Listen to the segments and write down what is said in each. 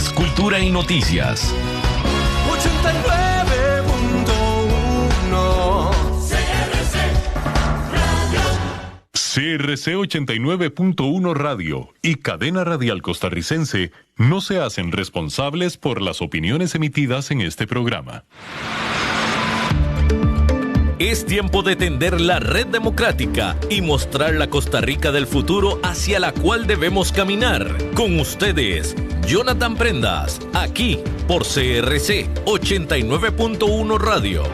deportes, cultura y noticias. 89.1 CRC 89.1 Radio y Cadena Radial Costarricense no se hacen responsables por las opiniones emitidas en este programa. Es tiempo de tender la red democrática y mostrar la Costa Rica del futuro hacia la cual debemos caminar. Con ustedes, Jonathan Prendas, aquí por CRC 89.1 Radio.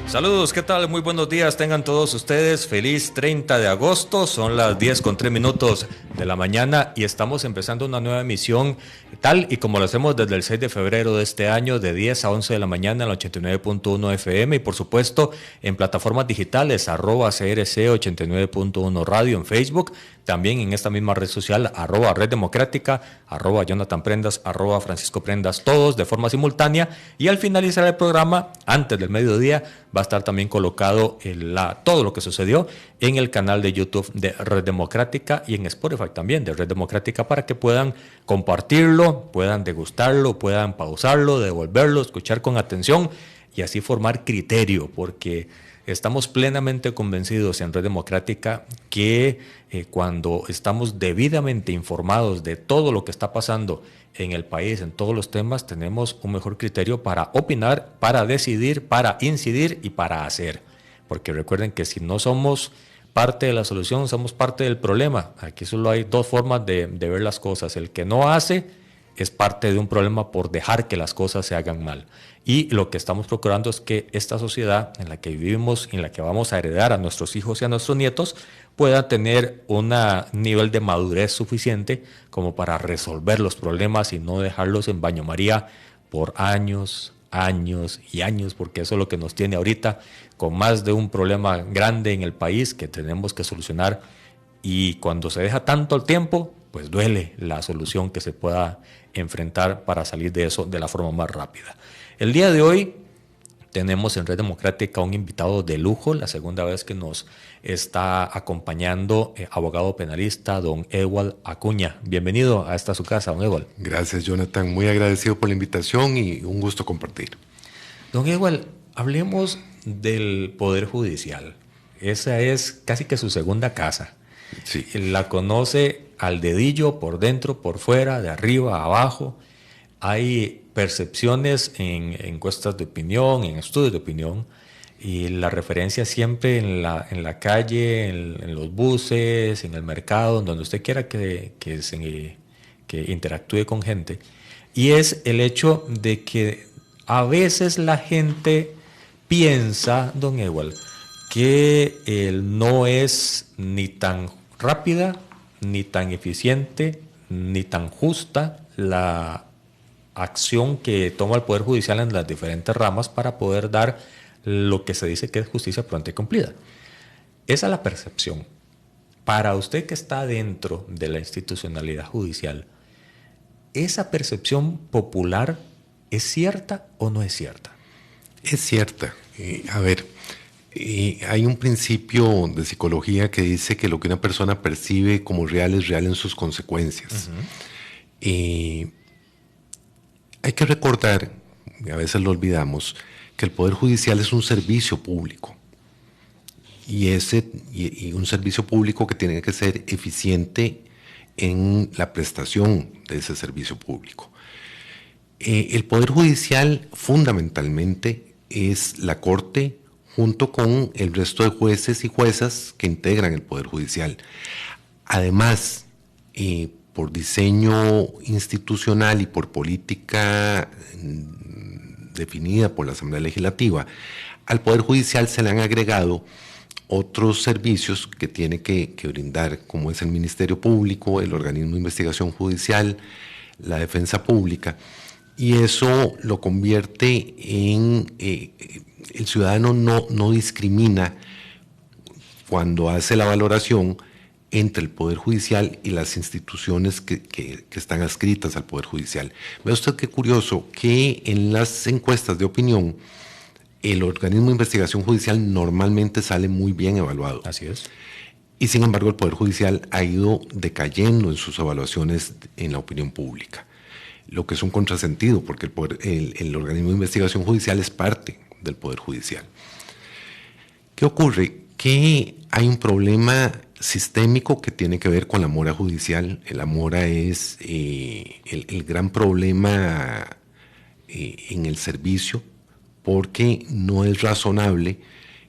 Saludos, ¿qué tal? Muy buenos días, tengan todos ustedes. Feliz 30 de agosto, son las 10:03 de la mañana y estamos empezando una nueva emisión, tal y como lo hacemos desde el 6 de febrero de este año, de 10 a 11 de la mañana en la 89.1 FM y por supuesto en plataformas digitales, @CRC 89.1 Radio en Facebook, también en esta misma red social, @Red Democrática, @Jonathan Prendas, @Francisco Prendas, todos de forma simultánea, y al finalizar el programa, antes del mediodía, va a estar también colocado todo lo que sucedió en el canal de YouTube de Red Democrática y en Spotify también de Red Democrática para que puedan compartirlo, puedan degustarlo, puedan pausarlo, devolverlo, escuchar con atención y así formar criterio, porque estamos plenamente convencidos en Red Democrática que cuando estamos debidamente informados de todo lo que está pasando en el país, en todos los temas, tenemos un mejor criterio para opinar, para decidir, para incidir y para hacer. Porque recuerden que si no somos parte de la solución, somos parte del problema. Aquí solo hay dos formas de ver las cosas. El que no hace es parte de un problema por dejar que las cosas se hagan mal. Y lo que estamos procurando es que esta sociedad en la que vivimos, en la que vamos a heredar a nuestros hijos y a nuestros nietos, pueda tener un nivel de madurez suficiente como para resolver los problemas y no dejarlos en baño María por años y años, porque eso es lo que nos tiene ahorita, con más de un problema grande en el país que tenemos que solucionar. Y cuando se deja tanto el tiempo, pues duele la solución que se pueda enfrentar para salir de eso de la forma más rápida. El día de hoy tenemos en Red Democrática un invitado de lujo, la segunda vez que nos está acompañando, abogado penalista, don Ewald Acuña. Bienvenido a esta su casa, don Ewald. Gracias, Jonathan. Muy agradecido por la invitación y un gusto compartir. Don Ewald, hablemos del Poder Judicial. Esa es casi que su segunda casa. Sí. La conoce al dedillo, por dentro, por fuera, de arriba, abajo. Hay percepciones en encuestas de opinión, en estudios de opinión, y la referencia siempre en la calle, en los buses, en el mercado, donde usted quiera que interactúe con gente. Y es el hecho de que a veces la gente piensa, don Ewald, que no es ni tan rápida, ni tan eficiente, ni tan justa la acción que toma el Poder Judicial en las diferentes ramas para poder dar lo que se dice que es justicia pronta y cumplida. Esa es la percepción. Para usted que está dentro de la institucionalidad judicial, ¿esa percepción popular es cierta o no es cierta? Es cierta. Hay un principio de psicología que dice que lo que una persona percibe como real es real en sus consecuencias. Uh-huh. Hay que recordar, y a veces lo olvidamos, que el Poder Judicial es un servicio público. Y un servicio público que tiene que ser eficiente en la prestación de ese servicio público. El Poder Judicial fundamentalmente es la Corte junto con el resto de jueces y juezas que integran el Poder Judicial. Además, por diseño institucional y por política definida por la Asamblea Legislativa, al Poder Judicial se le han agregado otros servicios que tiene que brindar, como es el Ministerio Público, el Organismo de Investigación Judicial, la Defensa Pública, y eso lo convierte en... el ciudadano no discrimina cuando hace la valoración entre el Poder Judicial y las instituciones que están adscritas al Poder Judicial. Vea usted qué curioso que en las encuestas de opinión el organismo de investigación judicial normalmente sale muy bien evaluado. Así es. Y sin embargo el Poder Judicial ha ido decayendo en sus evaluaciones en la opinión pública, lo que es un contrasentido, porque el organismo de investigación judicial es parte del Poder Judicial. ¿Qué ocurre? Que hay un problema sistémico que tiene que ver con la mora judicial. La mora es el gran problema en el servicio, porque no es razonable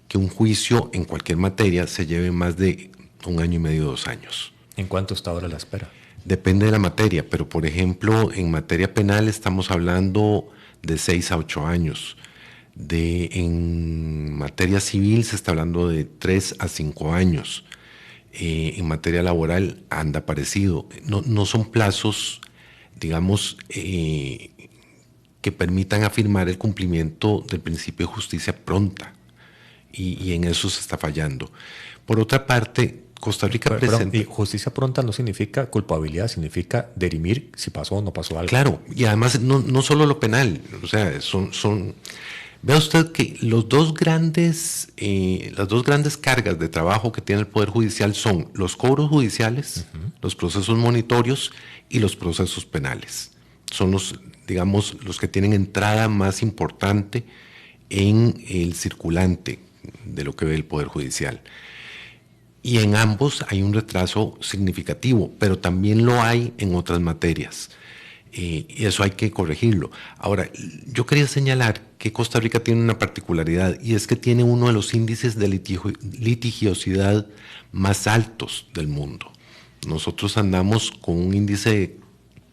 que un juicio en cualquier materia se lleve más de 1 año y medio, 2 años. ¿En cuánto está ahora la espera? Depende de la materia, pero por ejemplo en materia penal estamos hablando de 6 a 8 años. En materia civil se está hablando de 3 a 5 años. En materia laboral anda parecido. No son plazos, digamos, que permitan afirmar el cumplimiento del principio de justicia pronta. Y en eso se está fallando. Por otra parte, Costa Rica presenta... Y justicia pronta no significa culpabilidad, significa dirimir si pasó o no pasó algo. Claro, y además no solo lo penal, o sea, vea usted que las dos grandes cargas de trabajo que tiene el Poder Judicial son los cobros judiciales, los procesos monitorios y los procesos penales. Son los que tienen entrada más importante en el circulante de lo que ve el Poder Judicial. Y en ambos hay un retraso significativo, pero también lo hay en otras materias. Y eso hay que corregirlo. Ahora, yo quería señalar que Costa Rica tiene una particularidad, y es que tiene uno de los índices de litigiosidad más altos del mundo. Nosotros andamos con un índice de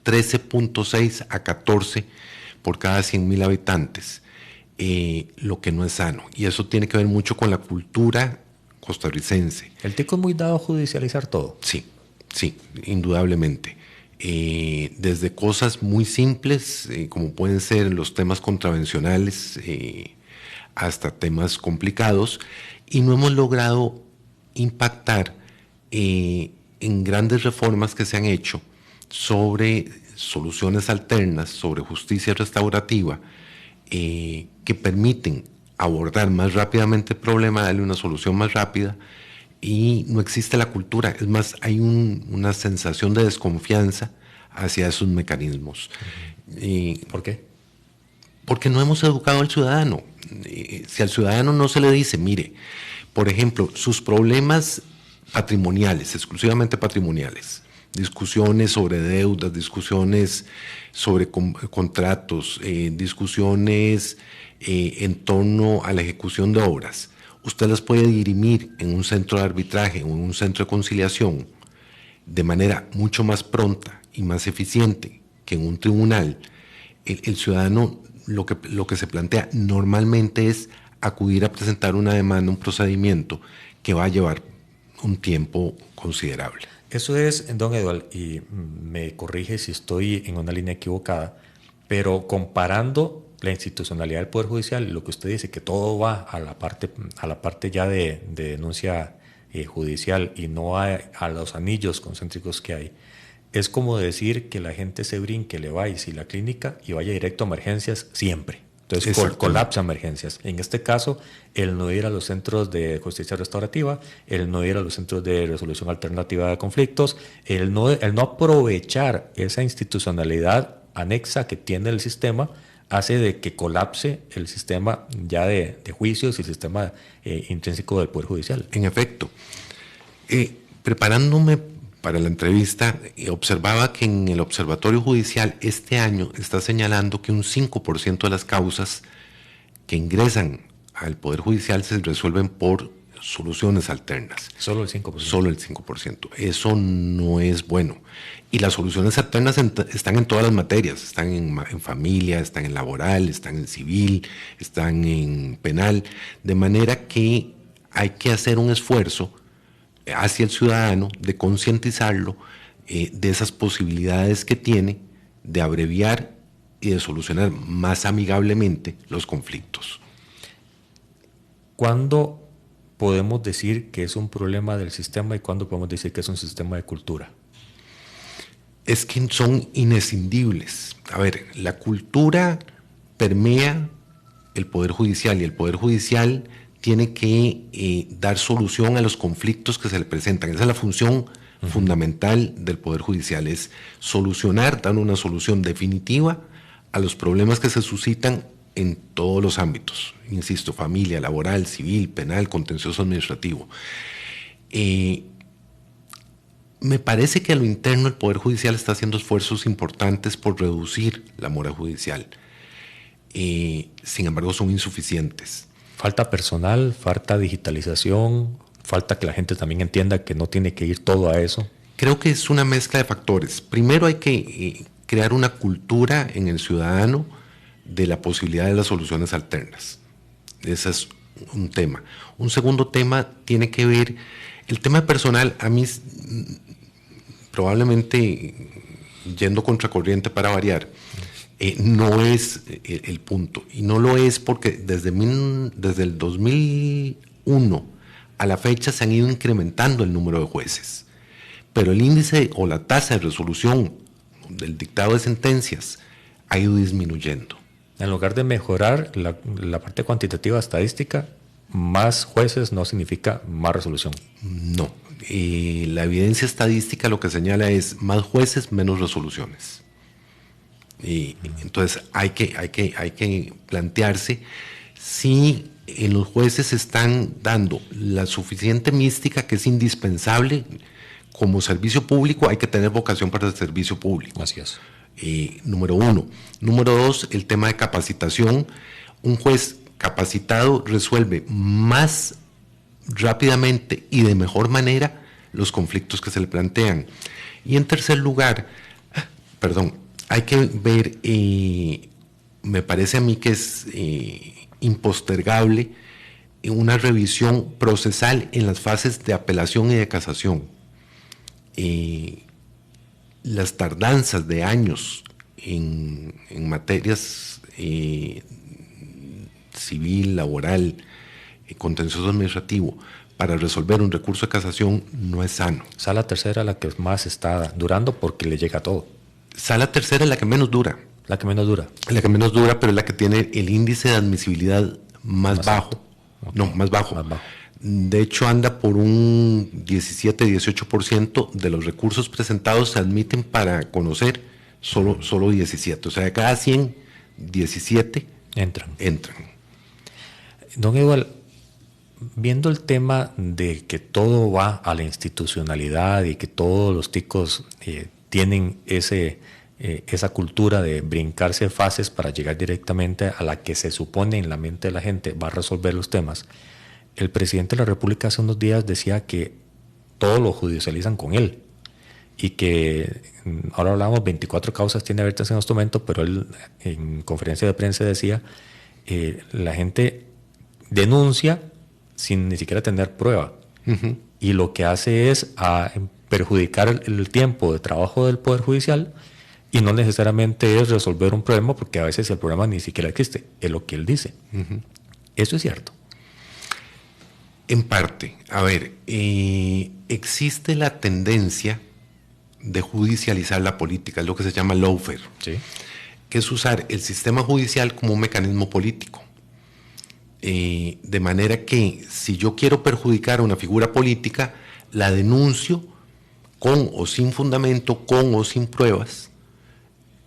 13.6 a 14 por cada 100,000 habitantes, lo que no es sano. Y eso tiene que ver mucho con la cultura costarricense. ¿El tico es muy dado a judicializar todo? Sí, indudablemente. Desde cosas muy simples, como pueden ser los temas contravencionales, hasta temas complicados, y no hemos logrado impactar en grandes reformas que se han hecho sobre soluciones alternas, sobre justicia restaurativa, que permiten abordar más rápidamente el problema, darle una solución más rápida, y no existe la cultura. Es más, hay una sensación de desconfianza hacia esos mecanismos. ¿Por qué? Porque no hemos educado al ciudadano. Si al ciudadano no se le dice, mire, por ejemplo, sus problemas patrimoniales, exclusivamente patrimoniales, discusiones sobre deudas, discusiones sobre contratos, discusiones en torno a la ejecución de obras, usted las puede dirimir en un centro de arbitraje o en un centro de conciliación de manera mucho más pronta y más eficiente que en un tribunal. El ciudadano lo que se plantea normalmente es acudir a presentar una demanda, un procedimiento que va a llevar un tiempo considerable. Eso es, don Eduardo, y me corrige si estoy en una línea equivocada, pero comparando la institucionalidad del Poder Judicial, lo que usted dice, que todo va a la parte ya de denuncia judicial y no a los anillos concéntricos que hay, es como decir que la gente se brinque, le vaya a la clínica y vaya directo a emergencias siempre. Entonces colapsa emergencias. En este caso, el no ir a los centros de justicia restaurativa, el no ir a los centros de resolución alternativa de conflictos, el no aprovechar esa institucionalidad anexa que tiene el sistema, hace de que colapse el sistema ya de juicios y el sistema intrínseco del Poder Judicial. En efecto, preparándome para la entrevista, observaba que en el Observatorio Judicial este año está señalando que un 5% de las causas que ingresan al Poder Judicial se resuelven por soluciones alternas. Solo el 5%. Solo el 5%. Eso no es bueno. Y las soluciones alternas están en todas las materias. Están en familia, están en laboral, están en civil, están en penal. De manera que hay que hacer un esfuerzo hacia el ciudadano de concientizarlo de esas posibilidades que tiene de abreviar y de solucionar más amigablemente los conflictos. ¿Cuándo podemos decir que es un problema del sistema y cuándo podemos decir que es un sistema de cultura? Es que son inescindibles. A ver, la cultura permea el Poder Judicial y el Poder Judicial tiene que dar solución a los conflictos que se le presentan. Esa es la función fundamental del Poder Judicial, es solucionar, dar una solución definitiva a los problemas que se suscitan en todos los ámbitos, insisto, familia, laboral, civil, penal, contencioso administrativo. Me parece que a lo interno el Poder Judicial está haciendo esfuerzos importantes por reducir la mora judicial. Sin embargo, son insuficientes. Falta personal, falta digitalización, falta que la gente también entienda que no tiene que ir todo a eso. Creo que es una mezcla de factores. Primero hay que crear una cultura en el ciudadano de la posibilidad de las soluciones alternas. Ese es un tema. Un segundo tema tiene que ver, el tema personal, a mí probablemente yendo contracorriente para variar, no es el punto. Y no lo es porque desde el 2001 a la fecha se han ido incrementando el número de jueces. Pero el índice o la tasa de resolución del dictado de sentencias ha ido disminuyendo. En lugar de mejorar la parte cuantitativa estadística, más jueces no significa más resolución. No. La evidencia estadística lo que señala es más jueces, menos resoluciones. Entonces hay que plantearse si en los jueces están dando la suficiente mística que es indispensable. Como servicio público hay que tener vocación para el servicio público. Así es. Número uno. Número dos, el tema de capacitación. Un juez capacitado resuelve más rápidamente y de mejor manera los conflictos que se le plantean. Y en tercer lugar, hay que ver, me parece a mí que es impostergable una revisión procesal en las fases de apelación y de casación. Las tardanzas de años en materias civil, laboral, contencioso administrativo, para resolver un recurso de casación no es sano. Sala tercera la que más está durando porque le llega todo. Sala tercera es la que menos dura. La que menos dura. La que menos dura, pero es la que tiene el índice de admisibilidad más bajo. Okay. No, más bajo. De hecho, anda por un 17-18% de los recursos presentados se admiten para conocer solo 17. O sea, de cada 100, 17 entran. Don Eduardo, viendo el tema de que todo va a la institucionalidad y que todos los ticos tienen esa cultura de brincarse fases para llegar directamente a la que se supone en la mente de la gente va a resolver los temas, el presidente de la República hace unos días decía que todo lo judicializan con él y que ahora hablamos 24 causas tiene abiertas en este momento, pero él en conferencia de prensa decía la gente denuncia sin ni siquiera tener prueba. Uh-huh. Y lo que hace es perjudicar el tiempo de trabajo del Poder Judicial y no necesariamente es resolver un problema porque a veces el problema ni siquiera existe, es lo que él dice. Uh-huh. ¿Eso es cierto? En parte. A ver, existe la tendencia de judicializar la política, es lo que se llama lawfare, sí, que es usar el sistema judicial como un mecanismo político. De manera que si yo quiero perjudicar a una figura política, la denuncio con o sin fundamento, con o sin pruebas,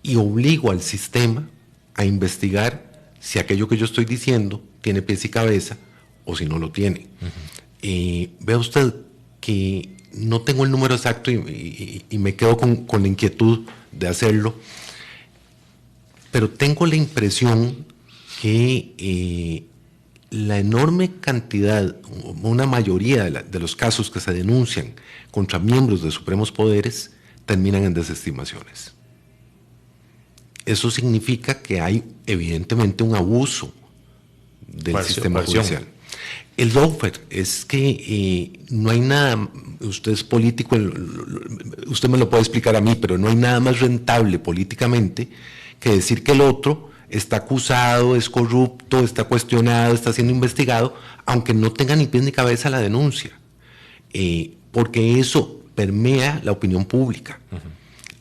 y obligo al sistema a investigar si aquello que yo estoy diciendo tiene pies y cabeza o si no lo tiene. Uh-huh. Vea usted que no tengo el número exacto y me quedo con la inquietud de hacerlo, pero tengo la impresión que la enorme cantidad, una mayoría de los casos que se denuncian contra miembros de supremos poderes terminan en desestimaciones. Eso significa que hay evidentemente un abuso del sistema judicial. El lawfare es que no hay nada, usted es político, usted me lo puede explicar a mí, pero no hay nada más rentable políticamente que decir que el otro está acusado, es corrupto, está cuestionado, está siendo investigado, aunque no tenga ni pies ni cabeza la denuncia, porque eso permea la opinión pública. Uh-huh.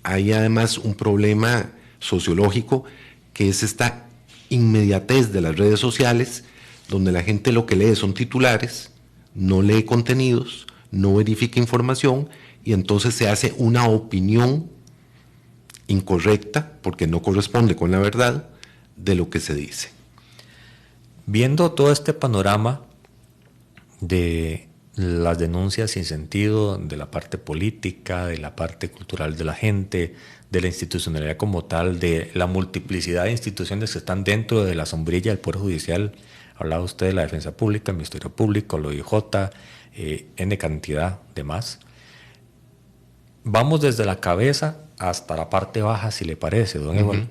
Hay además un problema sociológico que es esta inmediatez de las redes sociales, donde la gente lo que lee son titulares, no lee contenidos, no verifica información y entonces se hace una opinión incorrecta, porque no corresponde con la verdad, de lo que se dice. Viendo todo este panorama de las denuncias sin sentido, de la parte política, de la parte cultural de la gente, de la institucionalidad como tal, de la multiplicidad de instituciones que están dentro de la sombrilla del Poder Judicial, hablaba usted de la Defensa Pública, el Ministerio Público, el OIJ, N cantidad de más. Vamos desde la cabeza hasta la parte baja, si le parece, don Eduardo.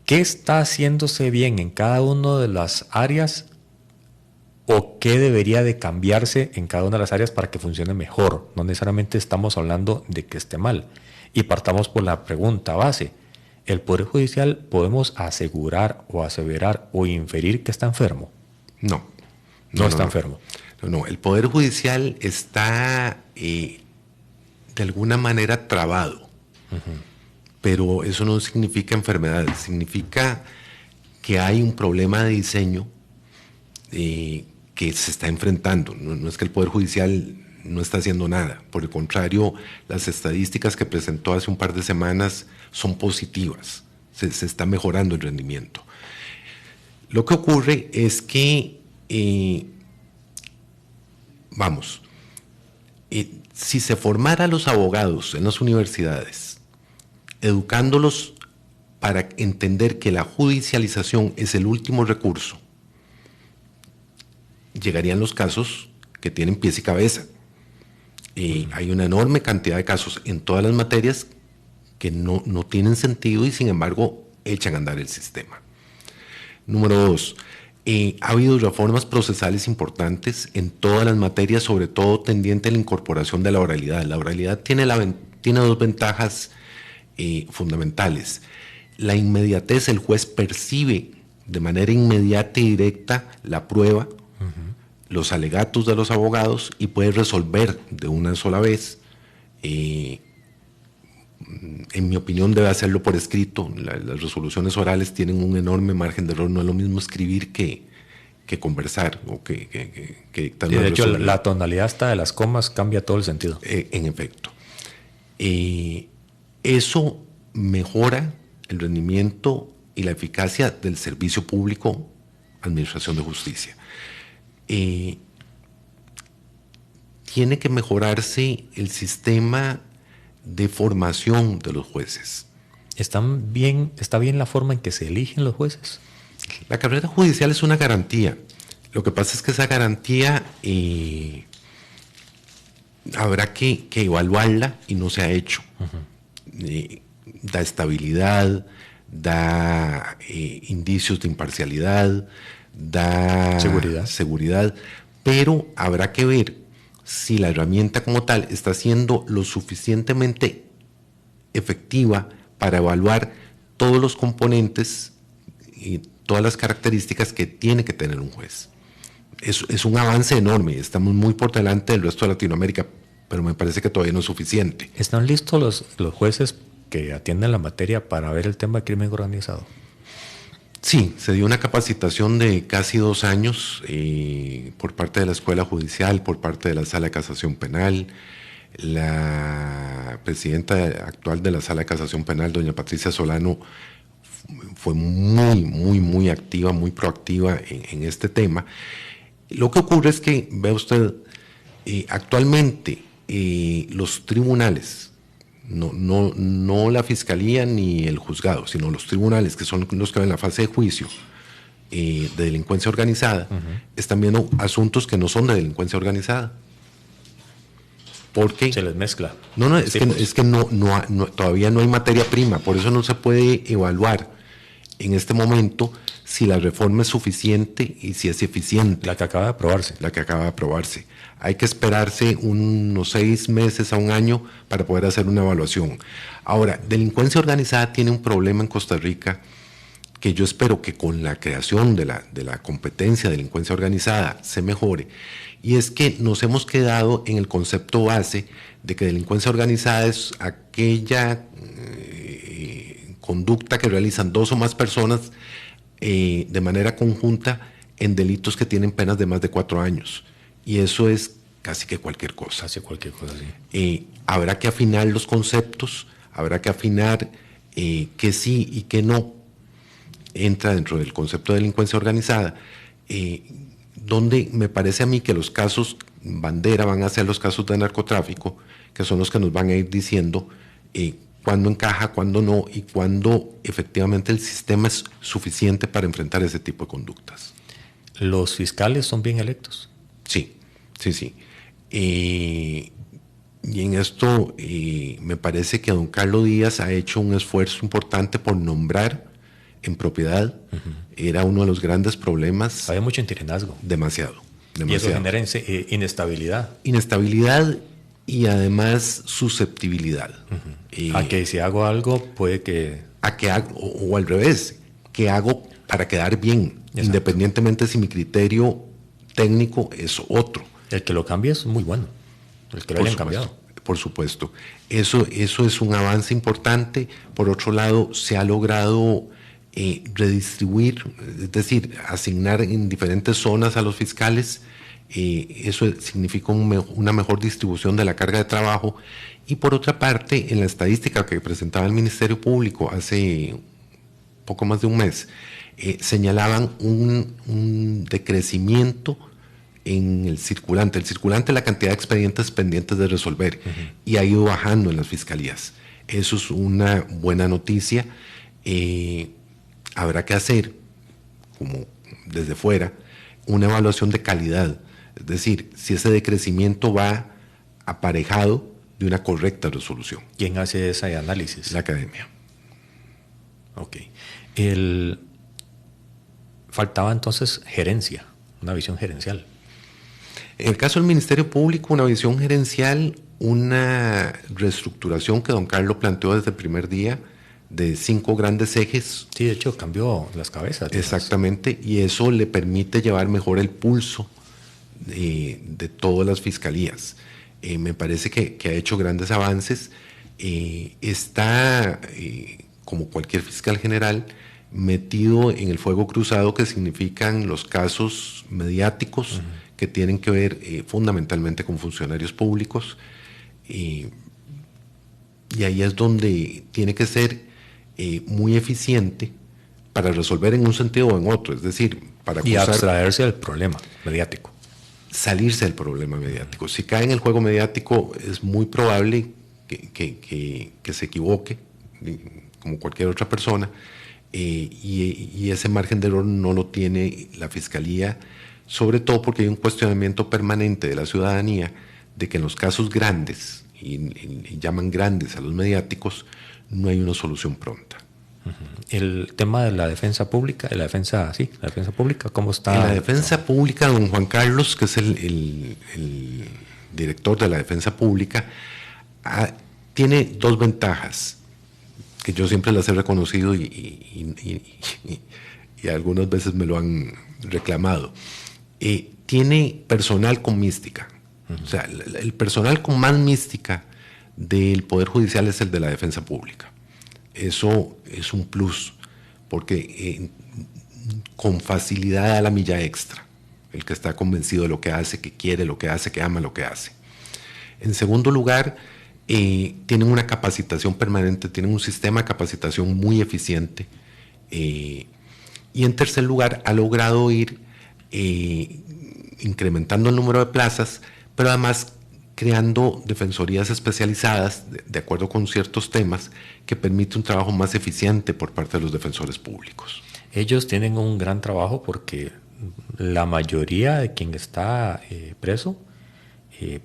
¿Qué está haciéndose bien en cada una de las áreas o qué debería de cambiarse en cada una de las áreas para que funcione mejor? No necesariamente estamos hablando de que esté mal. Y partamos por la pregunta base. ¿El Poder Judicial podemos asegurar o aseverar o inferir que está enfermo? No. No está enfermo. No, el Poder Judicial está de alguna manera trabado. Pero eso no significa enfermedad, significa que hay un problema de diseño que se está enfrentando. No es que el Poder Judicial no está haciendo nada, por el contrario, las estadísticas que presentó hace un par de semanas son positivas, se está mejorando el rendimiento. Lo que ocurre es que, si se formara a los abogados en las universidades, educándolos para entender que la judicialización es el último recurso, llegarían los casos que tienen pies y cabeza. Hay una enorme cantidad de casos en todas las materias que no tienen sentido y sin embargo echan a andar el sistema. Número 2, ha habido reformas procesales importantes en todas las materias, sobre todo tendiente a la incorporación de la oralidad. La oralidad tiene dos ventajas fundamentales. La inmediatez, el juez percibe de manera inmediata y directa la prueba, los alegatos de los abogados y puede resolver de una sola vez. En mi opinión debe hacerlo por escrito. Las resoluciones orales tienen un enorme margen de error. No es lo mismo escribir que conversar o que dictar una de hecho, resolución. la tonalidad hasta de las comas cambia todo el sentido. En efecto. Eso mejora el rendimiento y la eficacia del servicio público, administración de justicia. Tiene que mejorarse el sistema de formación de los jueces. ¿Está bien la forma en que se eligen los jueces? La carrera judicial es una garantía. Lo que pasa es que esa garantía habrá que evaluarla y no se ha hecho. Da estabilidad, da indicios de imparcialidad, da seguridad, pero habrá que ver si la herramienta como tal está siendo lo suficientemente efectiva para evaluar todos los componentes y todas las características que tiene que tener un juez. Es un avance enorme, estamos muy por delante del resto de Latinoamérica, pero me parece que todavía no es suficiente. ¿Están listos los jueces que atienden la materia para ver el tema de crimen organizado? Sí, se dio una capacitación de casi 2 años por parte de la Escuela Judicial, por parte de la Sala de Casación Penal. La presidenta actual de la Sala de Casación Penal, doña Patricia Solano, fue muy activa, muy proactiva en este tema. Lo que ocurre es que, vea usted, actualmente los tribunales, no la fiscalía ni el juzgado, sino los tribunales, que son los que ven la fase de juicio de delincuencia organizada, están viendo asuntos que no son de delincuencia organizada. Porque se les mezcla. Es que todavía no hay materia prima, por eso no se puede evaluar en este momento si la reforma es suficiente y si es eficiente. La que acaba de aprobarse. La que acaba de aprobarse. Hay que esperarse unos 6 meses a un año para poder hacer una evaluación. Ahora, delincuencia organizada tiene un problema en Costa Rica que yo espero que con la creación de la competencia de delincuencia organizada se mejore, y es que nos hemos quedado en el concepto base de que delincuencia organizada es aquella conducta que realizan 2 o más personas de manera conjunta en delitos que tienen penas de más de 4 años. Y eso es casi que cualquier cosa. Casi cualquier cosa, sí. Habrá que afinar los conceptos, habrá que afinar qué sí y qué no entra dentro del concepto de delincuencia organizada, donde me parece a mí que los casos bandera van a ser los casos de narcotráfico, que son los que nos van a ir diciendo cuándo encaja, cuándo no, y cuándo efectivamente el sistema es suficiente para enfrentar ese tipo de conductas. ¿Los fiscales son bien electos? Sí. Y en esto me parece que don Carlos Díaz ha hecho un esfuerzo importante por nombrar en propiedad. Era uno de los grandes problemas. Había mucho interinazo. Demasiado. Y eso genera inestabilidad. Inestabilidad y además susceptibilidad. A que si hago algo puede que... o al revés, ¿qué hago para quedar bien? Exacto. Independientemente si mi criterio técnico es otro. El que lo cambie es muy bueno. El que lo hayan cambiado. Por supuesto. Eso es un avance importante. Por otro lado, se ha logrado redistribuir, es decir, asignar en diferentes zonas a los fiscales. Eso significa una mejor distribución de la carga de trabajo. Y por otra parte, en la estadística que presentaba el Ministerio Público hace poco más de un mes, señalaban un decrecimiento en el circulante. El circulante es la cantidad de expedientes pendientes de resolver, y ha ido bajando en las fiscalías. Eso es una buena noticia. Habrá que hacer, como desde fuera, una evaluación de calidad. Es decir, si ese decrecimiento va aparejado de una correcta resolución. ¿Quién hace ese análisis? La academia. Ok. Faltaba entonces gerencia, una visión gerencial. En el caso del Ministerio Público, una visión gerencial, una reestructuración que don Carlos planteó desde el primer día, de 5 grandes ejes. Sí, de hecho cambió las cabezas. Exactamente, y eso le permite llevar mejor el pulso de todas las fiscalías. Me parece que ha hecho grandes avances. Está, como cualquier fiscal general, metido en el fuego cruzado, que significan los casos mediáticos que tienen que ver fundamentalmente con funcionarios públicos. Y ahí es donde tiene que ser muy eficiente para resolver en un sentido o en otro, es decir, para acusar, y abstraerse del problema mediático. Salirse del problema mediático. Si cae en el juego mediático, es muy probable que se equivoque, como cualquier otra persona, y ese margen de error no lo tiene la Fiscalía, sobre todo porque hay un cuestionamiento permanente de la ciudadanía de que en los casos grandes, y llaman grandes a los mediáticos, no hay una solución pronta. El tema de la defensa pública, la defensa pública, ¿cómo está? En la defensa pública, don Juan Carlos, que es el director de la defensa pública, tiene 2 ventajas que yo siempre las he reconocido y algunas veces me lo han reclamado. Tiene personal con mística. O sea, el personal con más mística del Poder Judicial es el de la defensa pública. Eso es un plus, porque con facilidad da la milla extra, el que está convencido de lo que hace, que quiere lo que hace, que ama lo que hace. En segundo lugar, tienen una capacitación permanente, tienen un sistema de capacitación muy eficiente. Y en tercer lugar, ha logrado ir incrementando el número de plazas, pero además creando defensorías especializadas de acuerdo con ciertos temas, que permite un trabajo más eficiente por parte de los defensores públicos. Ellos tienen un gran trabajo porque la mayoría de quien está preso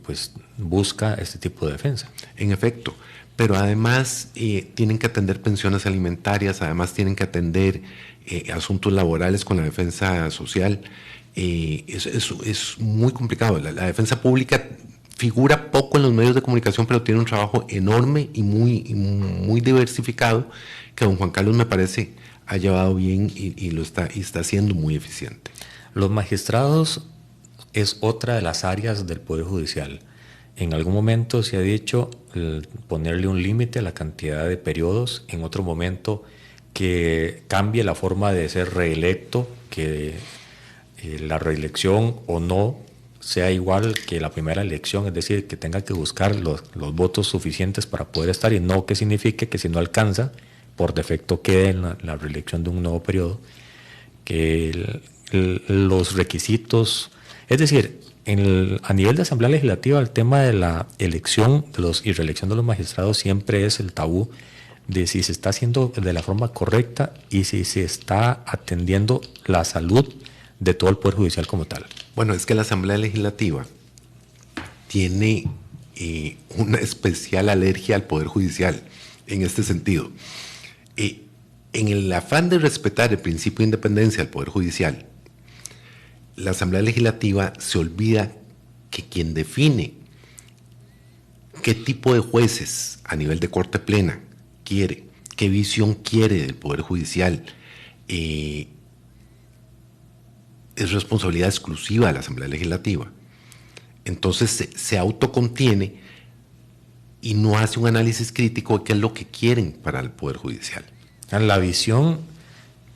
pues busca este tipo de defensa. En efecto, pero además tienen que atender pensiones alimentarias, además tienen que atender asuntos laborales con la defensa social. Es muy complicado. La defensa pública figura poco en los medios de comunicación, pero tiene un trabajo enorme y muy diversificado, que don Juan Carlos, me parece, ha llevado bien y está haciendo muy eficiente. Los magistrados es otra de las áreas del Poder Judicial. En algún momento se ha dicho ponerle un límite a la cantidad de periodos, en otro momento que cambie la forma de ser reelecto, que la reelección o no sea igual que la primera elección, es decir, que tenga que buscar los votos suficientes para poder estar, y no que signifique que si no alcanza, por defecto quede en la reelección de un nuevo periodo, que los requisitos, es decir, a nivel de Asamblea Legislativa, el tema de la elección y reelección de los magistrados siempre es el tabú de si se está haciendo de la forma correcta y si se está atendiendo la salud de todo el Poder Judicial como tal. Bueno, es que la Asamblea Legislativa tiene una especial alergia al Poder Judicial en este sentido. En el afán de respetar el principio de independencia del Poder Judicial, la Asamblea Legislativa se olvida que quien define qué tipo de jueces a nivel de Corte Plena quiere, qué visión quiere del Poder Judicial, es responsabilidad exclusiva de la Asamblea Legislativa. Entonces se autocontiene y no hace un análisis crítico de qué es lo que quieren para el Poder Judicial. La visión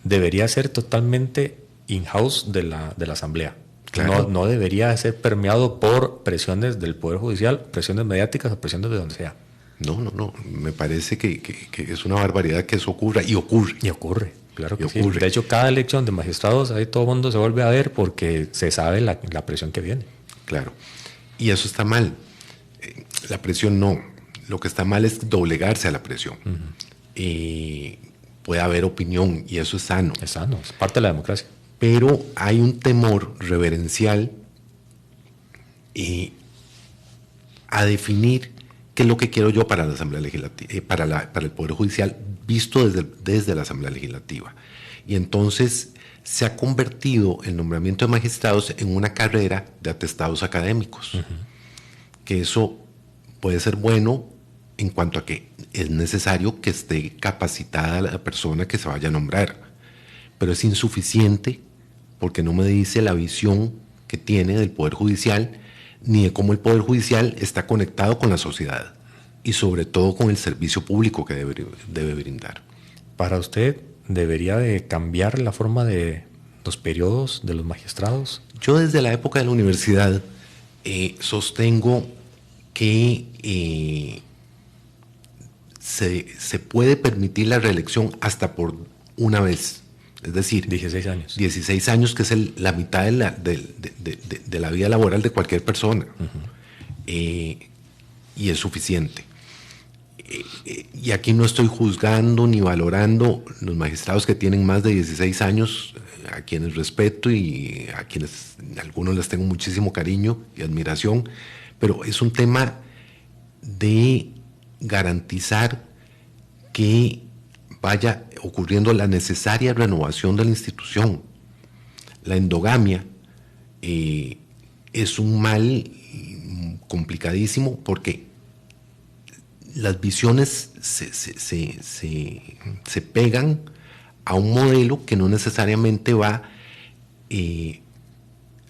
debería ser totalmente in-house de la Asamblea. Claro. No debería ser permeado por presiones del Poder Judicial, presiones mediáticas o presiones de donde sea. No. Me parece que es una barbaridad que eso ocurra, y ocurre. Y ocurre, claro que sí. De hecho, cada elección de magistrados, ahí todo el mundo se vuelve a ver porque se sabe la presión que viene. Claro. Y eso está mal. La presión no. Lo que está mal es doblegarse a la presión. Puede haber opinión y eso es sano. Es sano, es parte de la democracia. Pero hay un temor reverencial a definir qué es lo que quiero yo para la Asamblea Legislativa, para el Poder Judicial, visto desde la Asamblea Legislativa. Y entonces se ha convertido el nombramiento de magistrados en una carrera de atestados académicos. Que eso puede ser bueno en cuanto a que es necesario que esté capacitada la persona que se vaya a nombrar, pero es insuficiente porque no me dice la visión que tiene del Poder Judicial, ni de cómo el Poder Judicial está conectado con la sociedad y sobre todo con el servicio público que debe brindar. ¿Para usted debería de cambiar la forma de los periodos de los magistrados? Yo desde la época de la universidad sostengo que se puede permitir la reelección hasta por una vez. Es decir, 16 años. 16 años, que es la mitad de la vida laboral de cualquier persona. Y es suficiente. Y aquí no estoy juzgando ni valorando los magistrados que tienen más de 16 años, a quienes respeto y a quienes algunos les tengo muchísimo cariño y admiración, pero es un tema de garantizar que vaya ocurriendo la necesaria renovación de la institución. La endogamia es un mal complicadísimo porque las visiones se pegan a un modelo que no necesariamente va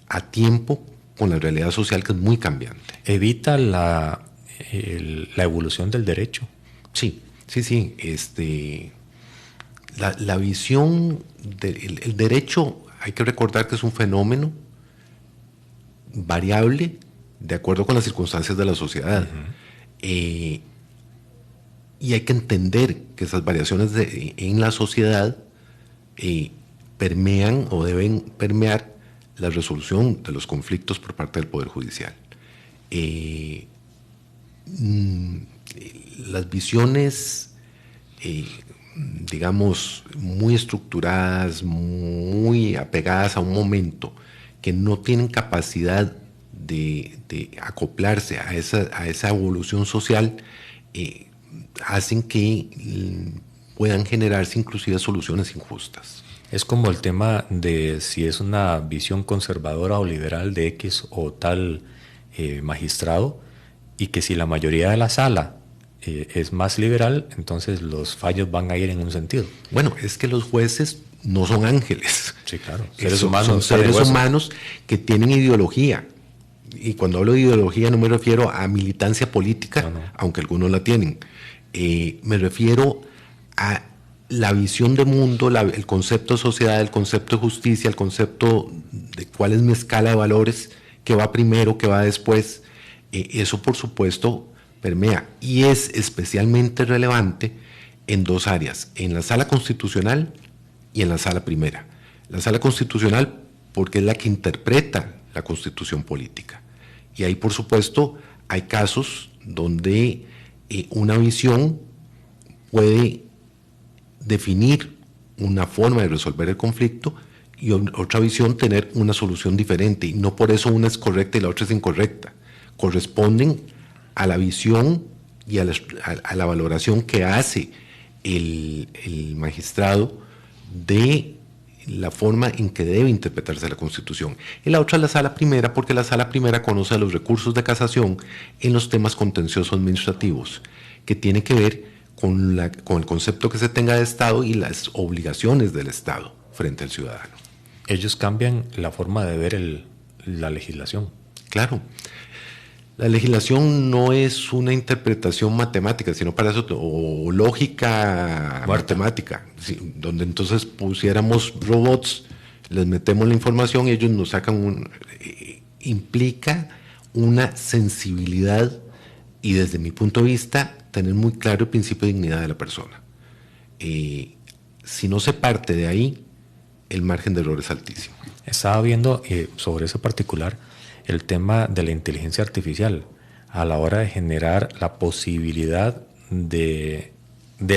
a tiempo con la realidad social, que es muy cambiante. ¿Evita la evolución del derecho? Sí. La visión del derecho, hay que recordar que es un fenómeno variable de acuerdo con las circunstancias de la sociedad. Y hay que entender que esas variaciones en la sociedad permean o deben permear la resolución de los conflictos por parte del Poder Judicial. Las visiones, digamos, muy estructuradas, muy apegadas a un momento, que no tienen capacidad de acoplarse a esa evolución social, hacen que puedan generarse inclusive soluciones injustas. Es como el tema de si es una visión conservadora o liberal de X o tal magistrado, y que si la mayoría de la sala es más liberal, entonces los fallos van a ir en un sentido. Bueno, es que los jueces no son ángeles. Sí, claro. Son seres humanos que tienen ideología. Y cuando hablo de ideología no me refiero a militancia política, aunque algunos la tienen. Me refiero a la visión de mundo, el concepto de sociedad, el concepto de justicia, el concepto de cuál es mi escala de valores, qué va primero, qué va después, eso por supuesto permea y es especialmente relevante en dos áreas, en la sala constitucional y en la sala primera. La sala constitucional porque es la que interpreta la constitución política y ahí por supuesto hay casos donde una visión puede definir una forma de resolver el conflicto y otra visión tener una solución diferente y no por eso una es correcta y la otra es incorrecta. Corresponden a la visión y a la valoración que hace el magistrado de la forma en que debe interpretarse la Constitución. Y la otra es la sala primera, porque la sala primera conoce los recursos de casación en los temas contenciosos administrativos, que tiene que ver con el concepto que se tenga de Estado y las obligaciones del Estado frente al ciudadano. Ellos cambian la forma de ver la legislación. Claro. La legislación no es una interpretación matemática, sino para eso, o lógica matemática, ¿sí? Donde entonces pusiéramos robots, les metemos la información y ellos nos sacan implica una sensibilidad y desde mi punto de vista tener muy claro el principio de dignidad de la persona. Si no se parte de ahí, el margen de error es altísimo. Estaba viendo sobre ese particular el tema de la inteligencia artificial a la hora de generar la posibilidad de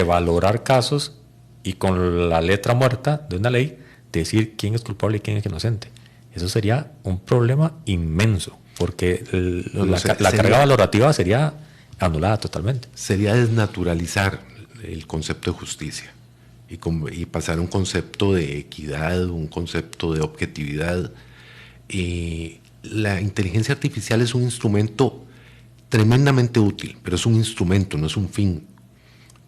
valorar casos y con la letra muerta de una ley decir quién es culpable y quién es inocente. Eso sería un problema inmenso porque la carga valorativa sería anulada totalmente. Sería desnaturalizar el concepto de justicia y pasar a un concepto de equidad, un concepto de objetividad. La inteligencia artificial es un instrumento tremendamente útil, pero es un instrumento, no es un fin.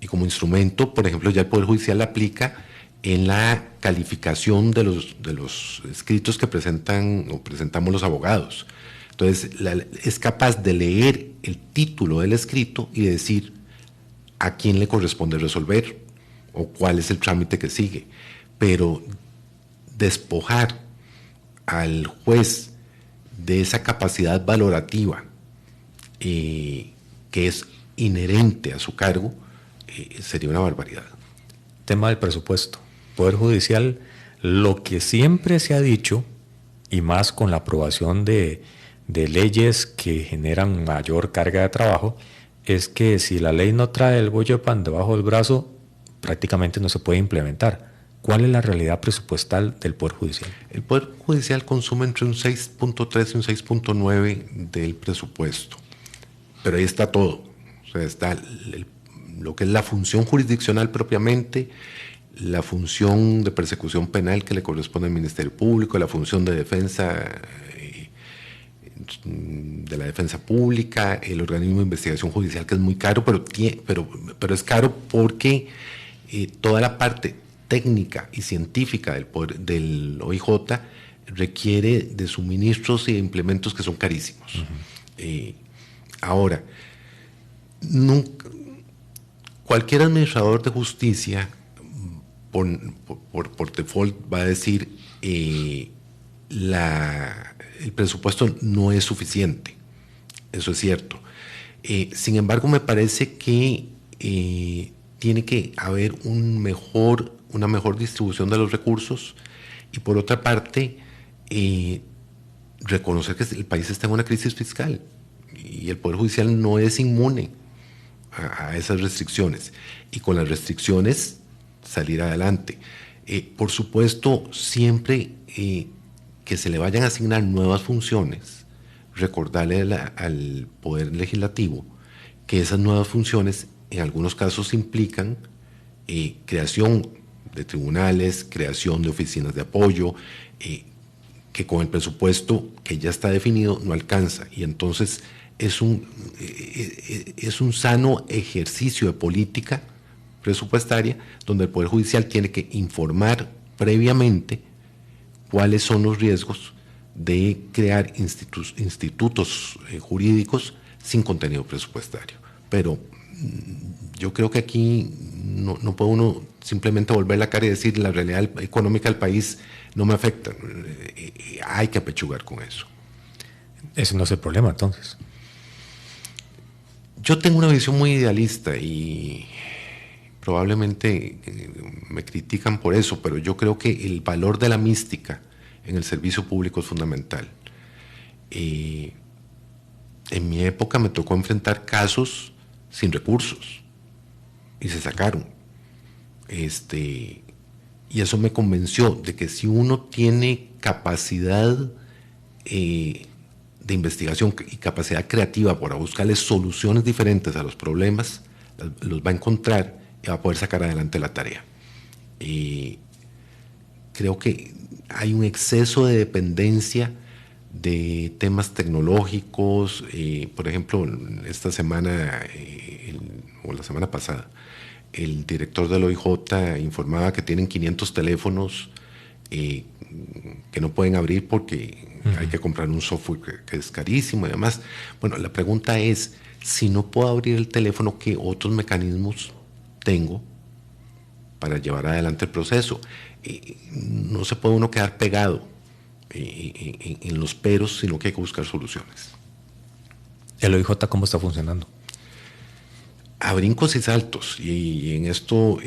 Y como instrumento, por ejemplo, ya el Poder Judicial la aplica en la calificación de los escritos que presentamos los abogados. Entonces, es capaz de leer el título del escrito y decir a quién le corresponde resolver o cuál es el trámite que sigue. Pero despojar al juez de esa capacidad valorativa que es inherente a su cargo, sería una barbaridad. Tema del presupuesto. Poder Judicial, lo que siempre se ha dicho, y más con la aprobación de leyes que generan mayor carga de trabajo, es que si la ley no trae el bollo de pan debajo del brazo, prácticamente no se puede implementar. ¿Cuál es la realidad presupuestal del Poder Judicial? El Poder Judicial consume entre un 6.3 y un 6.9 del presupuesto. Pero ahí está todo. O sea, está lo que es la función jurisdiccional propiamente, la función de persecución penal que le corresponde al Ministerio Público, la función de defensa de la defensa pública, el organismo de investigación judicial que es muy caro, pero es caro porque toda la parte técnica y científica del OIJ requiere de suministros y de implementos que son carísimos. Uh-huh. Ahora, cualquier administrador de justicia por default va a decir el presupuesto no es suficiente. Eso es cierto. Sin embargo, me parece que tiene que haber una mejor distribución de los recursos y por otra parte reconocer que el país está en una crisis fiscal y el Poder Judicial no es inmune a esas restricciones y con las restricciones salir adelante. Por supuesto, siempre que se le vayan a asignar nuevas funciones, recordarle al Poder Legislativo que esas nuevas funciones en algunos casos implican creación de tribunales, creación de oficinas de apoyo, que con el presupuesto que ya está definido no alcanza. Y entonces es un sano ejercicio de política presupuestaria donde el Poder Judicial tiene que informar previamente cuáles son los riesgos de crear institutos jurídicos sin contenido presupuestario. Pero yo creo que aquí no puede uno simplemente volver la cara y decir la realidad económica del país no me afecta. Hay que apechugar con eso. Ese no es el problema, entonces. Yo tengo una visión muy idealista y probablemente me critican por eso, pero yo creo que el valor de la mística en el servicio público es fundamental. En mi época me tocó enfrentar casos sin recursos y se sacaron. Y eso me convenció de que si uno tiene capacidad de investigación y capacidad creativa para buscarle soluciones diferentes a los problemas, los va a encontrar y va a poder sacar adelante la tarea. Creo que hay un exceso de dependencia de temas tecnológicos. Por ejemplo, esta semana o la semana pasada, el director del OIJ informaba que tienen 500 teléfonos que no pueden abrir porque hay que comprar un software que es carísimo y demás. Bueno, la pregunta es, si no puedo abrir el teléfono, ¿qué otros mecanismos tengo para llevar adelante el proceso? No se puede uno quedar pegado en los peros, sino que hay que buscar soluciones. ¿El OIJ cómo está funcionando? A brincos y saltos, y en esto...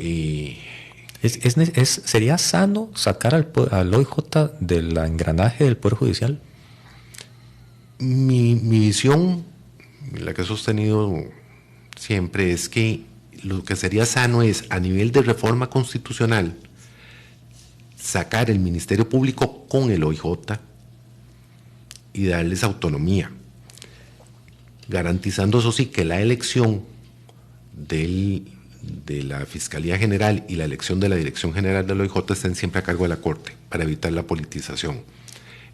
¿Sería sano sacar al OIJ del engranaje del Poder Judicial? Mi visión, la que he sostenido siempre, es que lo que sería sano es, a nivel de reforma constitucional, sacar el Ministerio Público con el OIJ y darles autonomía, garantizando, eso sí, que la elección de la Fiscalía General y la elección de la Dirección General del OIJ estén siempre a cargo de la Corte, para evitar la politización.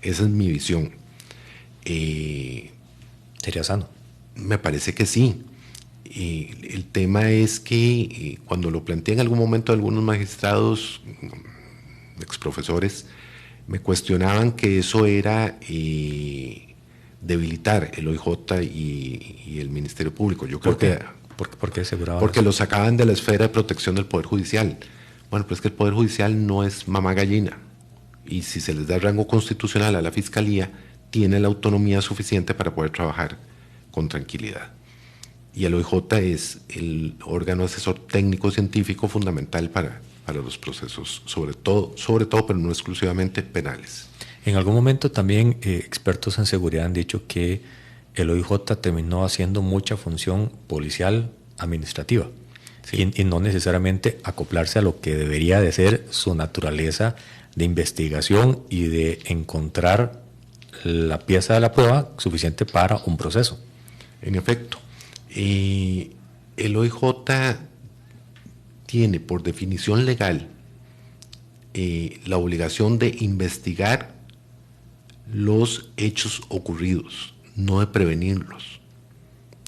Esa es mi visión. ¿Sería sano? Me parece que sí. El tema es que cuando lo planteé en algún momento algunos magistrados, exprofesores, me cuestionaban que eso era debilitar el OIJ y el Ministerio Público. Yo creo que... ¿Por qué aseguraba? Porque lo sacaban de la esfera de protección del Poder Judicial. Bueno, pues que el Poder Judicial no es mamá gallina. Y si se les da rango constitucional a la Fiscalía, tiene la autonomía suficiente para poder trabajar con tranquilidad. Y el OIJ es el órgano asesor técnico-científico fundamental para los procesos, sobre todo, pero no exclusivamente penales. En algún momento también expertos en seguridad han dicho que el OIJ terminó haciendo mucha función policial administrativa, sí, y no necesariamente acoplarse a lo que debería de ser su naturaleza de investigación y de encontrar la pieza de la prueba suficiente para un proceso. En efecto, el OIJ tiene por definición legal la obligación de investigar los hechos ocurridos, no de prevenirlos.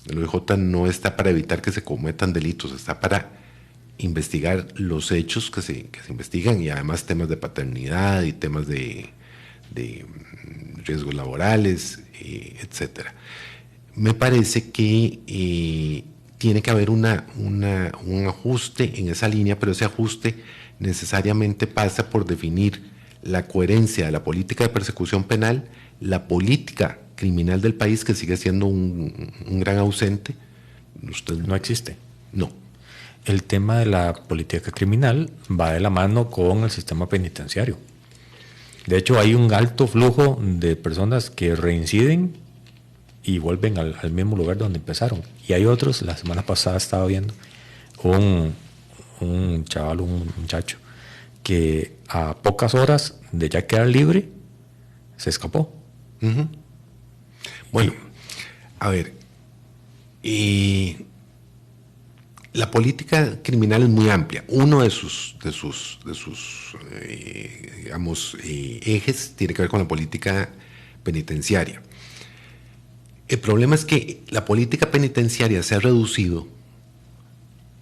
El OIJ no está para evitar que se cometan delitos, está para investigar los hechos que se investigan, y además temas de paternidad y temas de riesgos laborales, etcétera. Me parece que tiene que haber un ajuste en esa línea, pero ese ajuste necesariamente pasa por definir la coherencia de la política de persecución penal, la política criminal del país, que sigue siendo un gran ausente. No existe. No. El tema de la política criminal va de la mano con el sistema penitenciario. De hecho, hay un alto flujo de personas que reinciden y vuelven al mismo lugar donde empezaron. Y hay otros, la semana pasada estaba viendo un muchacho, que a pocas horas de ya quedar libre, se escapó. Uh-huh. Bueno, a ver, la política criminal es muy amplia. Uno de sus ejes tiene que ver con la política penitenciaria. El problema es que la política penitenciaria se ha reducido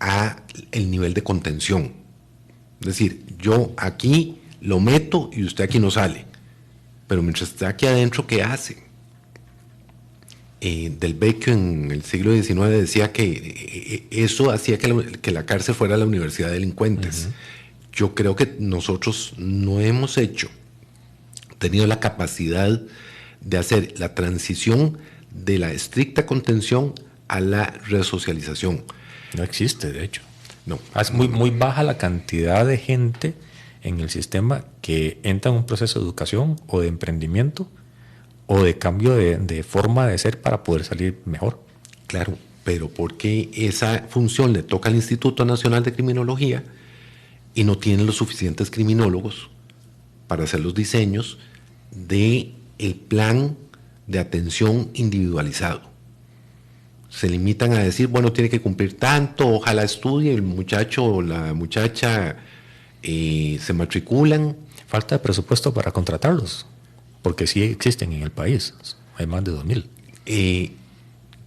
a el nivel de contención. Es decir, yo aquí lo meto y usted aquí no sale. Pero mientras está aquí adentro, ¿qué hace? Del Vecchio en el siglo XIX decía que eso hacía que la cárcel fuera la universidad de delincuentes. Uh-huh. Yo creo que nosotros no hemos tenido la capacidad de hacer la transición de la estricta contención a la resocialización. No existe, de hecho. No. Es muy baja la cantidad de gente en el sistema que entra en un proceso de educación o de emprendimiento o de cambio de forma de ser para poder salir mejor. Claro, pero porque esa función le toca al Instituto Nacional de Criminología y no tienen los suficientes criminólogos para hacer los diseños del plan de atención individualizado. Se limitan a decir, bueno, tiene que cumplir tanto, ojalá estudie, el muchacho o la muchacha se matriculan. Falta de presupuesto para contratarlos, porque sí existen en el país, hay más de 2,000.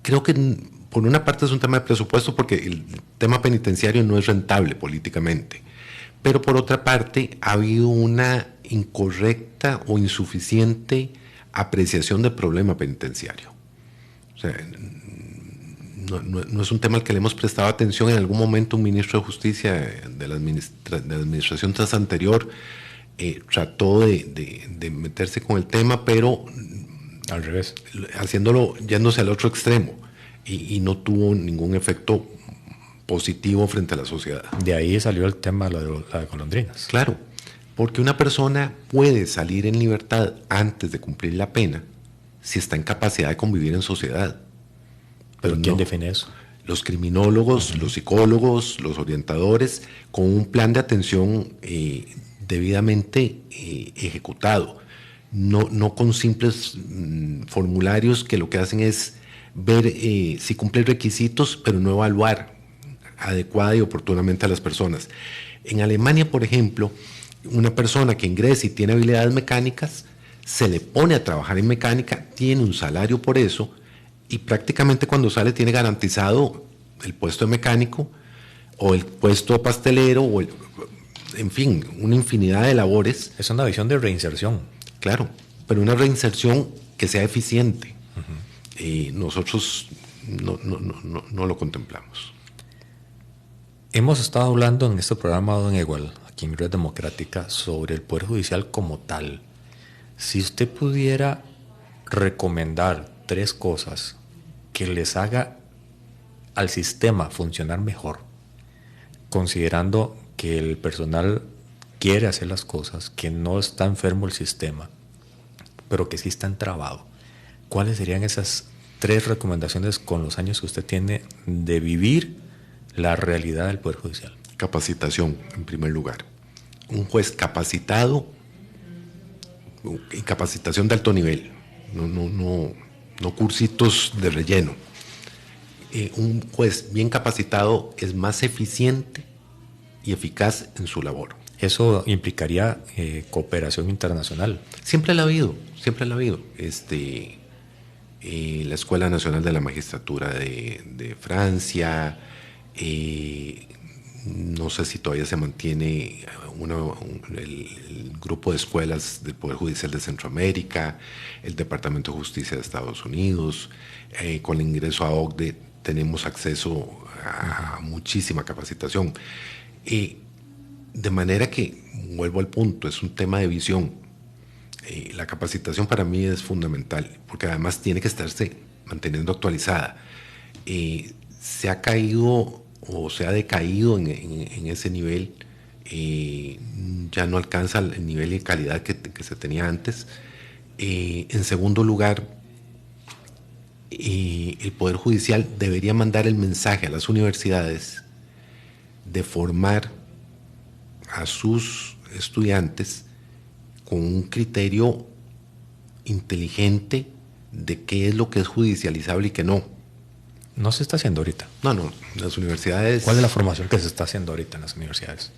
Creo que por una parte es un tema de presupuesto porque el tema penitenciario no es rentable políticamente, pero por otra parte ha habido una incorrecta o insuficiente apreciación del problema penitenciario. O sea, no es un tema al que le hemos prestado atención. En algún momento un ministro de Justicia de la administración tras anterior trató de meterse con el tema, pero al revés, haciéndolo, yéndose al otro extremo, y no tuvo ningún efecto positivo frente a la sociedad. De ahí salió el tema de la de golondrinas. Claro, porque una persona puede salir en libertad antes de cumplir la pena si está en capacidad de convivir en sociedad. ¿Pero quién define eso? Los criminólogos, los psicólogos, los orientadores, con un plan de atención debidamente ejecutado, no con simples formularios que lo que hacen es ver si cumplen requisitos, pero no evaluar adecuada y oportunamente a las personas. En Alemania, por ejemplo, una persona que ingresa y tiene habilidades mecánicas, se le pone a trabajar en mecánica, tiene un salario por eso, y prácticamente cuando sale tiene garantizado el puesto de mecánico o el puesto de pastelero, en fin, una infinidad de labores. Es una visión de reinserción. Claro, pero una reinserción que sea eficiente. Uh-huh. Nosotros no lo contemplamos. Hemos estado hablando en este programa, don Ewald, aquí en Red Democrática, sobre el Poder Judicial como tal. Si usted pudiera recomendar 3 cosas que les haga al sistema funcionar mejor, considerando que el personal quiere hacer las cosas, que no está enfermo el sistema, pero que sí está entrabado, ¿cuáles serían esas 3 recomendaciones con los años que usted tiene de vivir la realidad del Poder Judicial? Capacitación, en primer lugar. Un juez capacitado y capacitación de alto nivel, no cursitos de relleno. Un juez bien capacitado es más eficiente y eficaz en su labor. Eso implicaría cooperación internacional. Siempre la ha habido. La Escuela Nacional de la Magistratura de Francia, no sé si todavía se mantiene el grupo de escuelas del Poder Judicial de Centroamérica, el Departamento de Justicia de Estados Unidos. Con el ingreso a OCDE tenemos acceso a muchísima capacitación. De manera que, vuelvo al punto, es un tema de visión. La capacitación para mí es fundamental, porque además tiene que estarse manteniendo actualizada. Se ha caído o se ha decaído en ese nivel, ya no alcanza el nivel y calidad que se tenía antes. En segundo lugar, el Poder Judicial debería mandar el mensaje a las universidades de formar a sus estudiantes con un criterio inteligente de qué es lo que es judicializable y qué no. No se está haciendo ahorita. No, las universidades... ¿Cuál es la formación que se está haciendo ahorita en las universidades?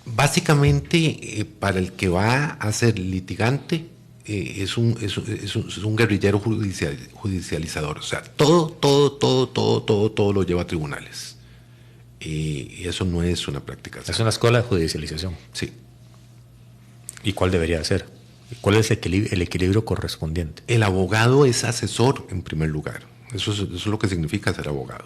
Básicamente, para el que va a ser litigante, es un guerrillero judicializador. O sea, todo lo lleva a tribunales. Y eso no es una práctica. Es una escuela de judicialización. Sí. ¿Y cuál debería ser? ¿Cuál es el equilibrio correspondiente? El abogado es asesor en primer lugar. Eso es lo que significa ser abogado.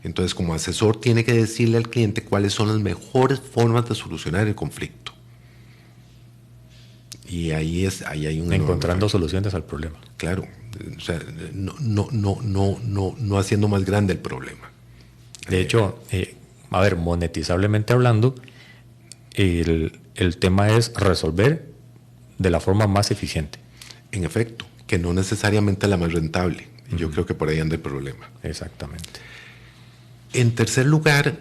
Entonces, como asesor, tiene que decirle al cliente cuáles son las mejores formas de solucionar el conflicto. Y ahí hay un... Encontrando soluciones al problema. Claro, o sea, no haciendo más grande el problema. De hecho, monetizablemente hablando, el tema es resolver de la forma más eficiente. En efecto, que no necesariamente la más rentable. Yo creo que por ahí anda el problema. Exactamente. En tercer lugar,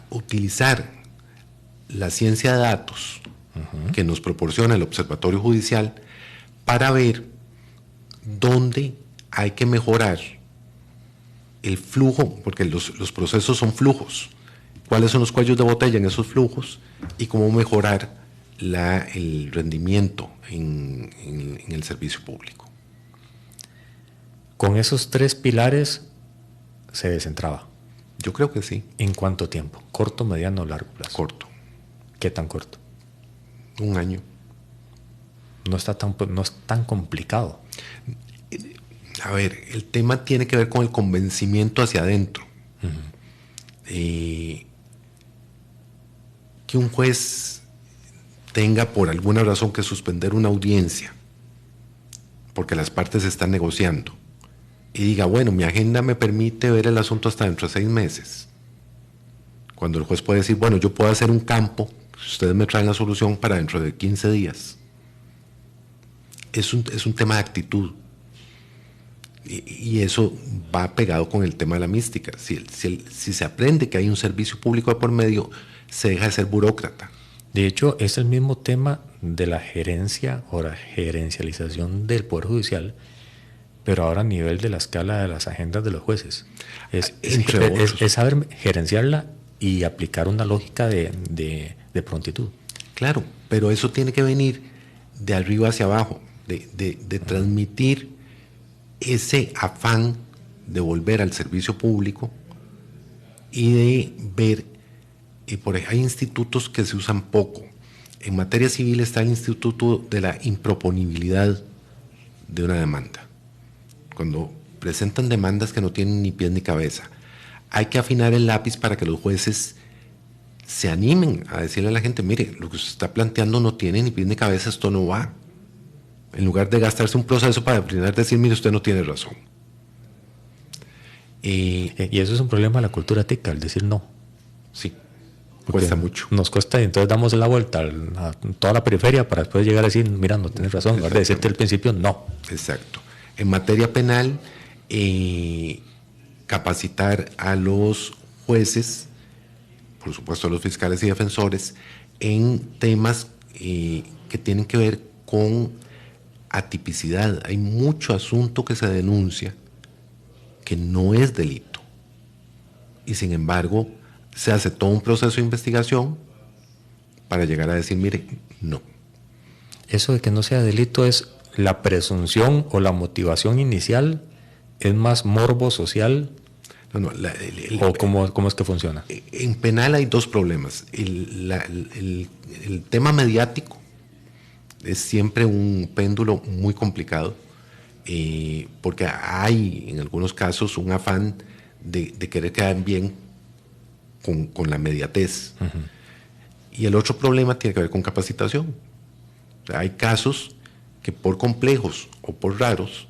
utilizar la ciencia de datos que nos proporciona el Observatorio Judicial para ver dónde hay que mejorar el flujo, porque los procesos son flujos. ¿Cuáles son los cuellos de botella en esos flujos? Y cómo mejorar el rendimiento en el servicio público. Con esos 3 pilares se desentraba. Yo creo que sí. ¿En cuánto tiempo? ¿Corto, mediano o largo plazo? Corto. ¿Qué tan corto? 1 año. No es tan complicado. A ver, el tema tiene que ver con el convencimiento hacia adentro. Que un juez tenga por alguna razón que suspender una audiencia porque las partes están negociando y diga, bueno, mi agenda me permite ver el asunto hasta dentro de 6 meses. Cuando el juez puede decir, bueno, yo puedo hacer un campo, si ustedes me traen la solución para dentro de 15 días. Es un tema de actitud. Y eso va pegado con el tema de la mística. Si se aprende que hay un servicio público de por medio, se deja de ser burócrata. De hecho, es el mismo tema de la gerencia o la gerencialización del Poder Judicial, pero ahora a nivel de la escala de las agendas de los jueces. Es saber gerenciarla y aplicar una lógica de prontitud. Claro, pero eso tiene que venir de arriba hacia abajo, de transmitir ese afán de volver al servicio público y de ver, hay institutos que se usan poco. En materia civil está el instituto de la improponibilidad de una demanda. Cuando presentan demandas que no tienen ni pies ni cabeza, hay que afinar el lápiz para que los jueces se animen a decirle a la gente, mire, lo que usted está planteando no tiene ni pies ni cabeza, esto no va. En lugar de gastarse un proceso para decir, mire, usted no tiene razón. Y eso es un problema de la cultura tica, el decir no. Sí, cuesta mucho. Nos cuesta y entonces damos la vuelta a toda la periferia para después llegar a decir, mira, no tienes razón, en lugar de decirte al principio, no. Exacto. En materia penal, capacitar a los jueces, por supuesto a los fiscales y defensores, en temas que tienen que ver con atipicidad. Hay mucho asunto que se denuncia que no es delito y sin embargo se hace todo un proceso de investigación para llegar a decir, mire, no. Eso de que no sea delito es la presunción o la motivación inicial, es más morbo social. No, ¿O cómo es que funciona? En penal hay 2 problemas. El tema mediático es siempre un péndulo muy complicado, porque hay en algunos casos un afán de querer quedar bien con la inmediatez. Y el otro problema tiene que ver con capacitación. O sea, hay casos que por complejos o por raros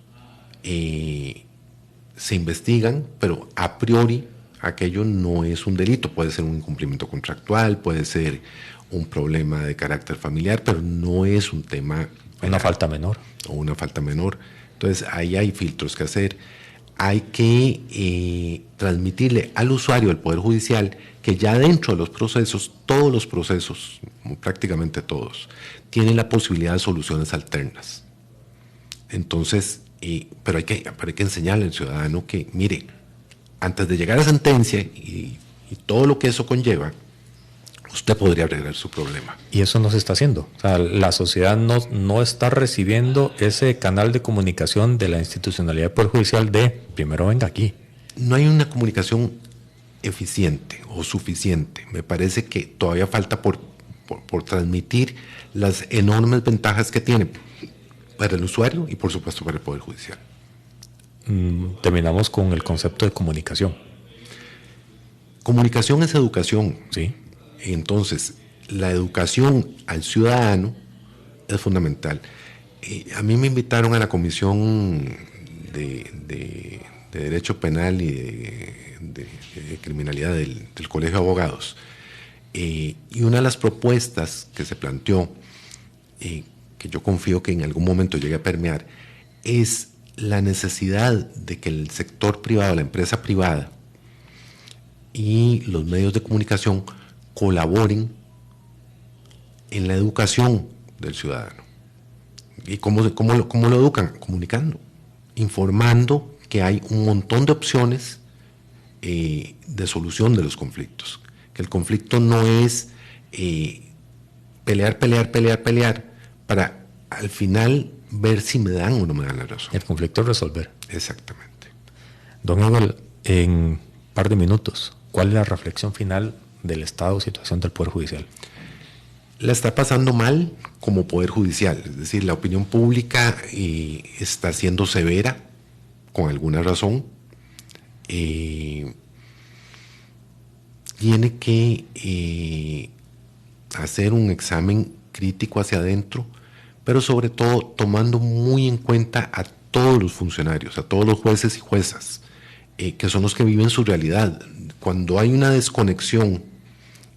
se investigan, pero a priori aquello no es un delito. Puede ser un incumplimiento contractual, puede ser un problema de carácter familiar, pero no es un tema... Una falta menor. O una falta menor. Entonces ahí hay filtros que hacer. Hay que transmitirle al usuario del Poder Judicial que ya dentro de los procesos, todos los procesos, prácticamente todos, tienen la posibilidad de soluciones alternas. Entonces, pero hay que enseñarle al ciudadano que, mire, antes de llegar a sentencia y todo lo que eso conlleva, usted podría arreglar su problema. Y eso no se está haciendo. O sea, la sociedad no está recibiendo ese canal de comunicación de la institucionalidad del Poder Judicial de primero venga aquí. No hay una comunicación eficiente o suficiente. Me parece que todavía falta por por transmitir las enormes ventajas que tiene para el usuario y por supuesto para el Poder Judicial. Terminamos con el concepto de comunicación. Comunicación es educación. Sí. Entonces, la educación al ciudadano es fundamental. A mí me invitaron a la Comisión de Derecho Penal y de Criminalidad del Colegio de Abogados. Y una de las propuestas que se planteó, que yo confío que en algún momento llegue a permear, es la necesidad de que el sector privado, la empresa privada y los medios de comunicación colaboren en la educación del ciudadano. ¿Y cómo lo educan? Comunicando, informando que hay un montón de opciones de solución de los conflictos. Que el conflicto no es pelear para al final ver si me dan o no me dan la razón. El conflicto es resolver. Exactamente. Don Edward, en un par de minutos, ¿cuál es la reflexión final del estado o situación del Poder Judicial? La está pasando mal como Poder Judicial, es decir, la opinión pública está siendo severa, con alguna razón. Tiene que hacer un examen crítico hacia adentro, pero sobre todo tomando muy en cuenta a todos los funcionarios, a todos los jueces y juezas, que son los que viven su realidad. Cuando hay una desconexión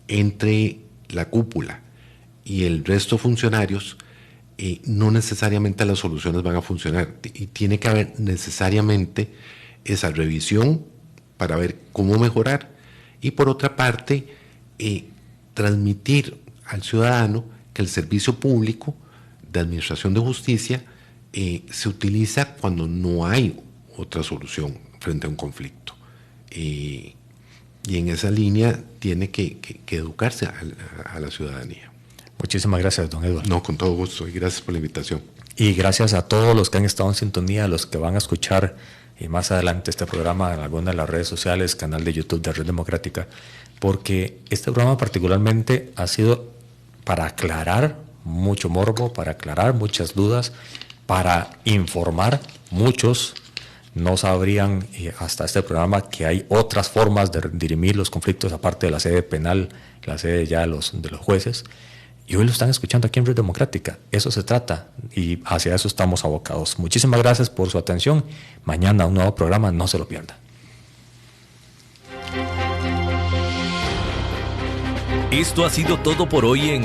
entre la cúpula y el resto de funcionarios, no necesariamente las soluciones van a funcionar, y tiene que haber necesariamente esa revisión para ver cómo mejorar, y por otra parte transmitir al ciudadano que el servicio público de administración de justicia se utiliza cuando no hay otra solución frente a un conflicto, y en esa línea tiene que educarse a la ciudadanía. Muchísimas gracias, don Edward. No, con todo gusto, y gracias por la invitación. Y gracias a todos los que han estado en sintonía, a los que van a escuchar más adelante este programa en alguna de las redes sociales, canal de YouTube de Red Democrática, porque este programa particularmente ha sido para aclarar mucho morbo, para aclarar muchas dudas, para informar. Muchos no sabrían hasta este programa que hay otras formas de dirimir los conflictos aparte de la sede penal, la sede ya de los jueces. Y hoy lo están escuchando aquí en Red Democrática. Eso se trata y hacia eso estamos abocados. Muchísimas gracias por su atención. Mañana un nuevo programa, no se lo pierda. Esto ha sido todo por hoy en